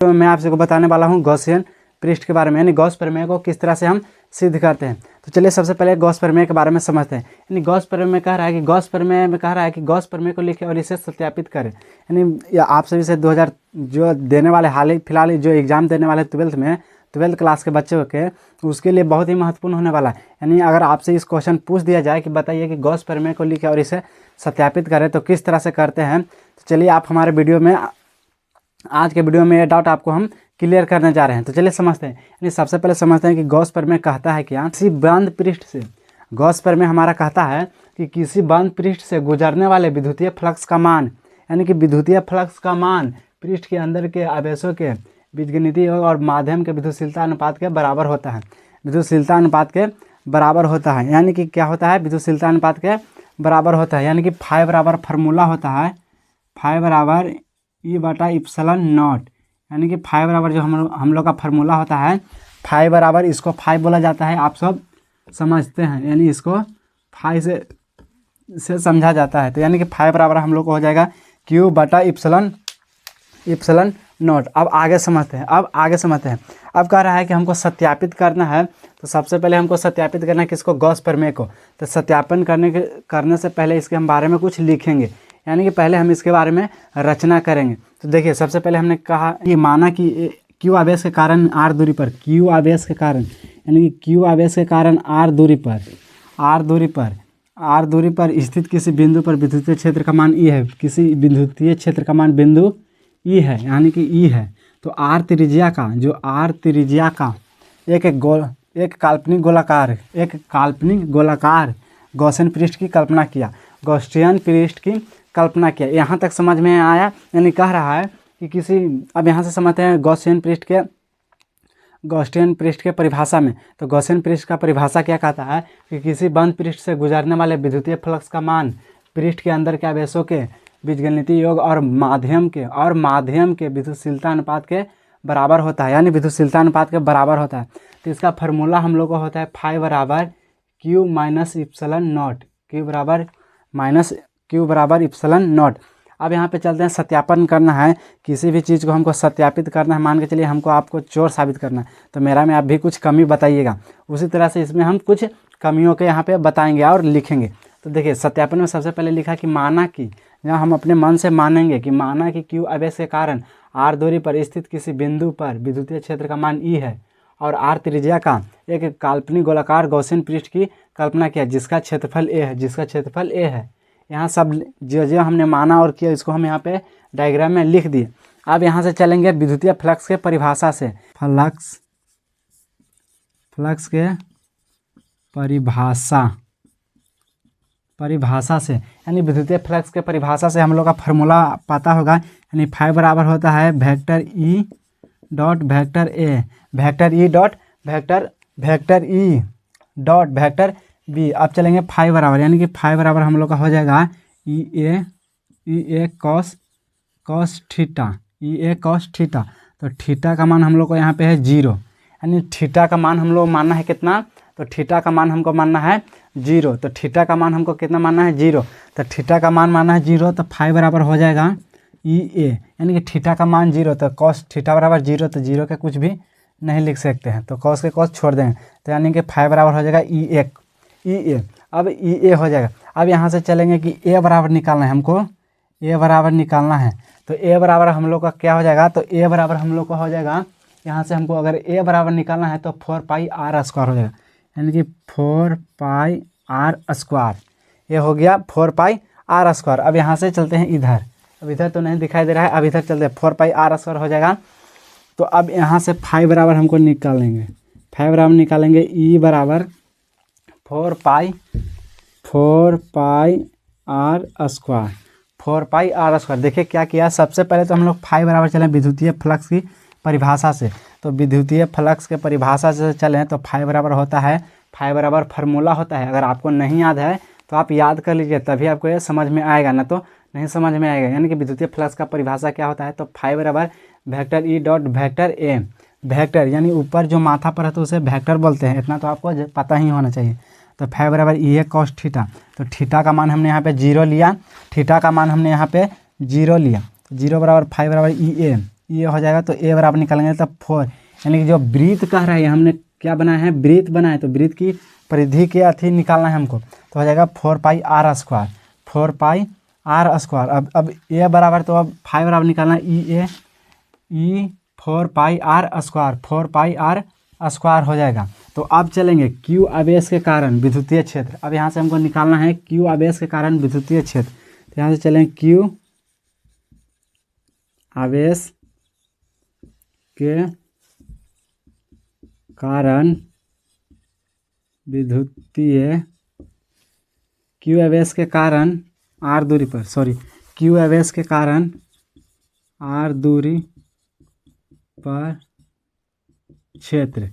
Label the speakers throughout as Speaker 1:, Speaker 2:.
Speaker 1: तो मैं आपसे को बताने वाला हूँ गॉसियन पृष्ठ के बारे में, यानी गॉस प्रमेय को किस तरह से हम सिद्ध करते हैं। तो चलिए सबसे पहले गॉस प्रमेय के बारे में समझते हैं। यानी गॉस प्रमेय में कह रहा है कि गॉस प्रमेय को लिखे और इसे सत्यापित करें। यानी आप सभी से 2000 जो देने वाले हाल ही फिलहाल जो एग्ज़ाम देने वाले 12th क्लास के बच्चों के, उसके लिए बहुत ही महत्वपूर्ण होने वाला है। यानी अगर आपसे इस क्वेश्चन पूछ दिया जाए कि बताइए कि गॉस प्रमेय को लिखे और इसे सत्यापित करें तो किस तरह से करते हैं, तो चलिए आप हमारे वीडियो में आज के वीडियो में ये डाउट आपको हम क्लियर करने जा रहे हैं। तो चलिए समझते हैं। यानी सबसे पहले समझते हैं कि गॉस प्रमेय कहता है क्या। किसी बंद पृष्ठ से, गॉस प्रमेय हमारा कहता है कि किसी बंद पृष्ठ से गुजरने वाले विद्युतीय फ्लक्स का मान, यानी कि विद्युतीय फ्लक्स का मान पृष्ठ के अंदर के आवेशों के बीजगणितीय और माध्यम के विद्युतशीलता अनुपात के बराबर होता है। विद्युतशीलता अनुपात के बराबर होता है, यानी कि क्या होता है, विद्युतशीलता अनुपात के बराबर होता है। यानी कि फाई बराबर फार्मूला होता है, फाई बराबर E/ε0। यानी कि फाई बराबर जो हम लोग का फार्मूला होता है, फाई बराबर, इसको फाई बोला जाता है, आप सब समझते हैं। यानी इसको फाई से समझा जाता है। तो यानी कि फाई बराबर हम लोग को हो जाएगा Q/ε0। अब आगे समझते हैं। अब कह रहा है कि हमको सत्यापित करना है। तो सबसे पहले हमको सत्यापित करना है किसको, गॉस प्रमेय को। तो सत्यापन करने से पहले इसके हम बारे में कुछ लिखेंगे, यानी कि पहले हम इसके बारे में रचना करेंगे। तो देखिए सबसे पहले हमने कहा कि माना कि क्यू आवेश के कारण आर दूरी पर, क्यू आवेश के कारण, यानी कि क्यू आवेश के कारण आर दूरी पर स्थित किसी बिंदु पर विद्युतीय क्षेत्र का मान ई है। किसी विद्युतीय क्षेत्र का मान बिंदु ई है, यानी कि ई है। तो आर त्रिज्या का एक काल्पनिक गोलाकार गॉसियन पृष्ठ की कल्पना किया, गॉसियन पृष्ठ की कल्पना किया। यहाँ तक समझ में आया। यानी कह रहा है कि अब यहाँ से समझते हैं गॉसियन पृष्ठ के परिभाषा में। तो गॉसियन पृष्ठ का परिभाषा क्या कहता है कि किसी बंद पृष्ठ से गुजरने वाले विद्युतीय फ्लक्स का मान पृष्ठ के अंदर के आवेशों के बीजगणितीय योग और माध्यम के विद्युतशीलता अनुपात के बराबर होता है, यानी विद्युतशीलता अनुपात के बराबर होता है। तो इसका फार्मूला हम लोग को होता है फाई बराबर Q-ε0। अब यहाँ पे चलते हैं, सत्यापन करना है। किसी भी चीज़ को हमको सत्यापित करना है, मान के चलिए हमको आपको चोर साबित करना है, तो मेरा में आप भी कुछ कमी बताइएगा। उसी तरह से इसमें हम कुछ कमियों के यहाँ पे बताएंगे और लिखेंगे। तो देखिए सत्यापन में सबसे पहले लिखा कि माना कि, जहाँ हम अपने मन से मानेंगे कि माना कि क्यू आवेश के कारण आर दूरी पर स्थित किसी बिंदु पर विद्युतीय क्षेत्र का मान ई है और आर त्रिज्या का एक काल्पनिक गोलाकार गॉसियन पृष्ठ की कल्पना किया जिसका क्षेत्रफल ए है। यहाँ सब जो हमने माना और किया, इसको हम यहाँ पे डायग्राम में लिख दिए। अब यहाँ से चलेंगे विद्युतीय फ्लक्स के परिभाषा से, फ्लक्स के परिभाषा से, यानी विद्युतीय फ्लक्स के परिभाषा से हम लोग का फार्मूला पता होगा। यानी फाई बराबर होता है vector E dot vector B. अब चलेंगे फाई बराबर, यानी कि फाई बराबर हम लोग का हो जाएगा ई ए कॉस थीटा। तो थीटा का मान हम लोग को यहाँ पे है 0, यानी थीटा का मान हम लोग मानना है कितना, तो थीटा का मान हमको मानना है 0। तो थीटा का मान हमको कितना मानना है 0। तो थीटा का मान मानना है 0, तो फाई बराबर हो जाएगा ई ए, यानी कि थीटा का मान 0। तो कॉस थीटा बराबर 0, तो 0 के कुछ भी नहीं लिख सकते हैं, तो कॉस के कॉस छोड़ देंगे। तो यानी कि फाई बराबर हो जाएगा ई ए। अब ई ए हो जाएगा। अब यहाँ से चलेंगे कि ए बराबर निकालना है हमको, ए बराबर निकालना है। तो ए बराबर हम लोग का क्या हो जाएगा, तो ए बराबर हम लोग का हो जाएगा, यहाँ से हमको अगर ए बराबर निकालना है तो 4πr² हो जाएगा, यानी कि 4πr²। ये हो गया 4πr²। अब यहाँ से चलते हैं इधर, अब इधर तो नहीं दिखाई दे रहा है, अब इधर चलते हैं 4πr² हो जाएगा। तो अब यहाँ से फाई बराबर हमको निकालेंगे, फाई बराबर निकालेंगे ई बराबर 4πr²। देखिए क्या किया, सबसे पहले तो हम लोग फाई बराबर चलें विद्युतीय फ्लक्स की परिभाषा से। तो विद्युतीय फ्लक्स के परिभाषा से चलें तो फाई बराबर होता है, फाई बराबर फार्मूला होता है। अगर आपको नहीं याद है तो आप याद कर लीजिए, तभी आपको ये समझ में आएगा, ना तो नहीं समझ में आएगा। यानी कि विद्युतीय फ्लक्स का परिभाषा क्या होता है, तो फाई बराबर vector E dot vector A. Vector यानी ऊपर जो माथा पर है तो उसे वेक्टर बोलते हैं, इतना तो आपको पता ही होना चाहिए। तो फाई बराबर ई ए कॉस थीटा। तो थीटा का मान हमने यहाँ पे 0 लिया, थीटा का मान हमने यहाँ पे 0 लिया। 0 बराबर फाई बराबर ई ये हो जाएगा, तो ए बराबर निकालेंगे तो 4, यानी कि जो वृत्त कह रहा है हमने क्या बनाया है, वृत्त बनाया है, तो वृत्त की परिधि के अथी निकालना है हमको, तो हो जाएगा 4 pi are square, 4 pi are square. अब ए बराबर, तो अब 5 बराबर निकालना है E 4 pi are square, 4 pi are square हो जाएगा। तो अब चलेंगे क्यू आवेश के कारण विद्युतीय क्षेत्र, अब यहाँ से हमको निकालना है क्यू आवेश के कारण विद्युतीय क्षेत्र। तो यहाँ से चलेंगे क्यू आवेश के कारण विद्युतीय, क्यू आवेश के कारण आर दूरी पर, क्यू आवेश के कारण आर दूरी पर क्षेत्र,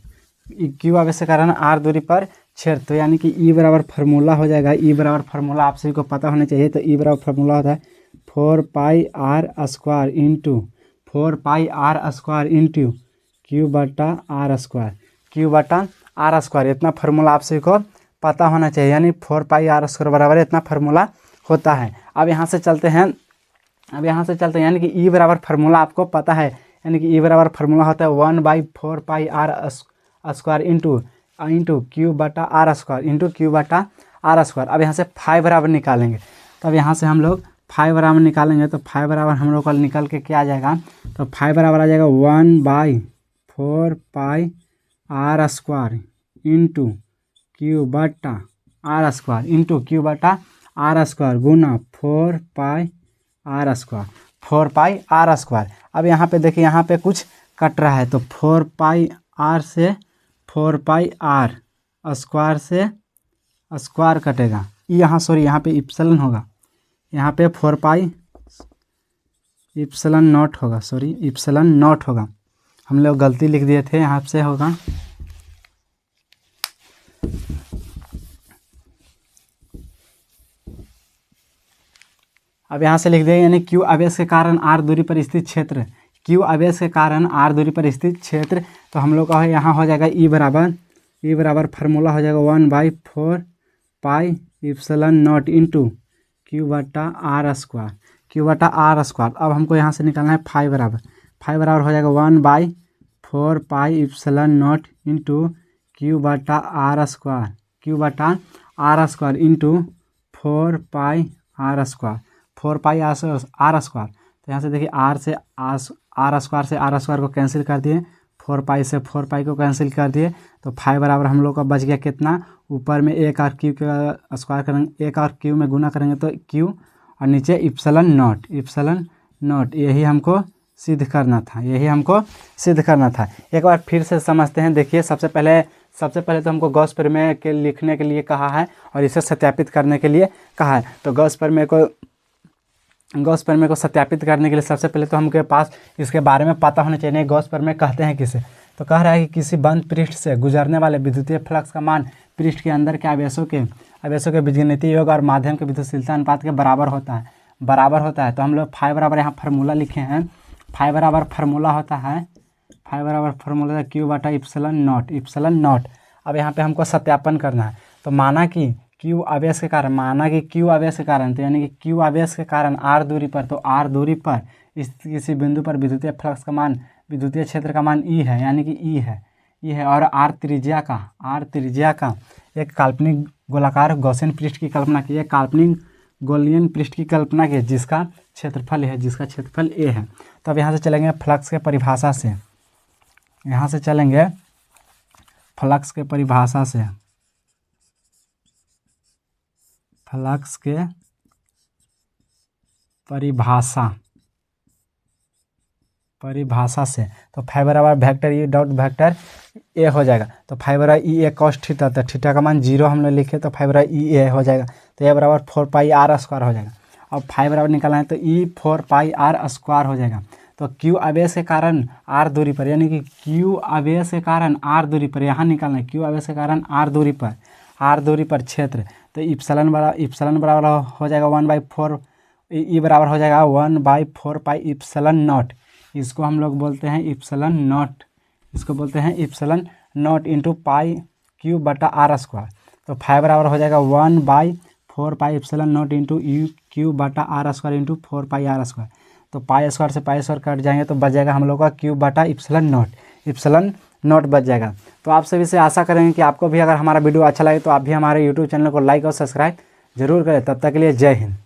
Speaker 1: क्यू आवेश के कारण आर दूरी पर क्षेत्र, तो यानी कि ई बराबर फार्मूला हो जाएगा, ई बराबर फार्मूला आप सभी को पता होना चाहिए। तो ई बराबर फार्मूला होता है 4 pi are square into 4 pi are square into Q बटा आर स्क्वायर, क्यू बटा आर स्क्वायर, इतना फार्मूला आप सभी को पता होना चाहिए, यानी 4 पाई आर स्क्वायर बराबर इतना फार्मूला होता है। अब यहाँ से चलते हैं, यानी कि ई बराबर फार्मूला आपको पता है, यानी कि ई बराबर फार्मूला होता है 1/4 pi are square into Q बटा आर स्क्वायर इंटू क्यू बटा आर स्क्वायर। अब यहाँ से 5 बराबर निकालेंगे, तब यहाँ से हम लोग 5 बराबर निकालेंगे, तो 5 बराबर हम लोग को निकल के क्या आ जाएगा, तो 5 बराबर आ जाएगा 1/4 pi are square into Q बटा आर स्क्वायर इंटू क्यू बटा आर स्क्वायर गुना 4 pi are square, 4 pi are square. अब यहाँ पे देखिए, यहाँ पे कुछ कट रहा है, तो 4 पाई आर से 4 पाई आर स्क्वायर से स्क्वायर कटेगा, यहाँ पे इप्सिलॉन होगा, यहाँ पे 4 पाई इप्सिलॉन नॉट होगा, हम लोग गलती लिख दिए थे, यहाँ से होगा अब यहाँ से लिख देंगे, यानी क्यू आवेश के कारण आर दूरी पर स्थित क्षेत्र, क्यू आवेश के कारण आर दूरी पर स्थित क्षेत्र, तो हम लोग का है यहाँ हो जाएगा ई बराबर फार्मूला हो जाएगा 1/4 pi epsilon not into Q बटा आर स्क्वायर। अब हमको यहाँ से निकालना है 5 बराबर हो जाएगा 1/4 pi epsilon not into Q बटा are square into 4 pi are square, 4 pi are square. तो यहाँ से देखिए आर स्क्वायर को कैंसिल कर दिए, 4 पाई से 4 पाई को कैंसिल कर दिए, तो 5 बराबर हम लोग का बच गया कितना, ऊपर में एक और क्यू का स्क्वायर करेंगे, एक और क्यू में गुना करेंगे तो क्यू, और नीचे इप्सिलॉन नॉट, यही हमको सिद्ध करना था, एक बार फिर से समझते हैं। देखिए सबसे पहले तो हमको गॉस प्रमेय के लिखने के लिए कहा है और इसे सत्यापित करने के लिए कहा है। तो गॉस प्रमेय को सत्यापित करने के लिए सबसे पहले तो हमके पास इसके बारे में पता होना चाहिए, गॉस प्रमेय कहते हैं किसे। तो कह रहा है कि किसी बंद पृष्ठ से गुजरने वाले विद्युतीय फ्लक्स का मान पृष्ठ के अंदर के आवेशों के बीजगणितीय योग और माध्यम के विद्युतशीलता अनुपात के बराबर होता है। तो हम लोग 5 बराबर यहाँ फार्मूला लिखे हैं, 5 बराबर फार्मूला होता है क्यू बटा इप्सिलॉन नॉट। अब यहाँ पे हमको सत्यापन करना है, तो माना कि क्यू आवेश के कारण, तो यानी कि क्यू आवेश के कारण आर दूरी पर, तो आर दूरी पर इस किसी बिंदु पर विद्युतीय फ्लक्स का मान, विद्युतीय क्षेत्र का मान ई है, यानी कि ई है, और आर त्रिज्या का एक काल्पनिक गोलाकार गॉसियन पृष्ठ की कल्पना की, काल्पनिक गोलियन पृष्ठ की कल्पना की, जिसका क्षेत्रफल ए है। तो अब यहाँ से चलेंगे फ्लक्स के परिभाषा से, फ्लक्स के परिभाषा से तो 5 बराबर vector E dot vector A हो जाएगा। तो 5 बराबर ई ए कॉस थीटा, तो थीटा का मान 0 हम लोग लिखे, तो 5 बराबर ई ए हो जाएगा। तो ए बराबर 4 पाई आर स्क्वायर हो जाएगा। अब 5 बराबर निकालना है तो ई 4 पाई आर स्क्वायर हो जाएगा। तो क्यू आवेश के कारण आर दूरी पर, यानी कि क्यू आवेश के कारण आर दूरी पर, यहाँ निकालना है क्यू आवेश के कारण आर दूरी पर क्षेत्र। तो इप्सिलॉन बराबर हो जाएगा 1/4, ई बराबर हो जाएगा 1/4 पाई इप्सिलॉन नॉट, इसको हम लोग बोलते हैं epsilon not into pi q बटा आर स्क्वायर। तो 5 बराबर हो जाएगा 1/4 pi epsilon not into u q बटा are square into 4 pi are square. तो पाई स्क्वायर से पाई स्क्वायर कट जाएंगे तो बच जाएगा हम लोग का क्यूब बटा इप्सिलॉन नॉट बच जाएगा। तो आप सभी से आशा करेंगे कि आपको भी अगर हमारा वीडियो अच्छा लगे तो आप भी हमारे यूट्यूब चैनल को लाइक और सब्सक्राइब जरूर करें। तब तक के लिए जय हिंद।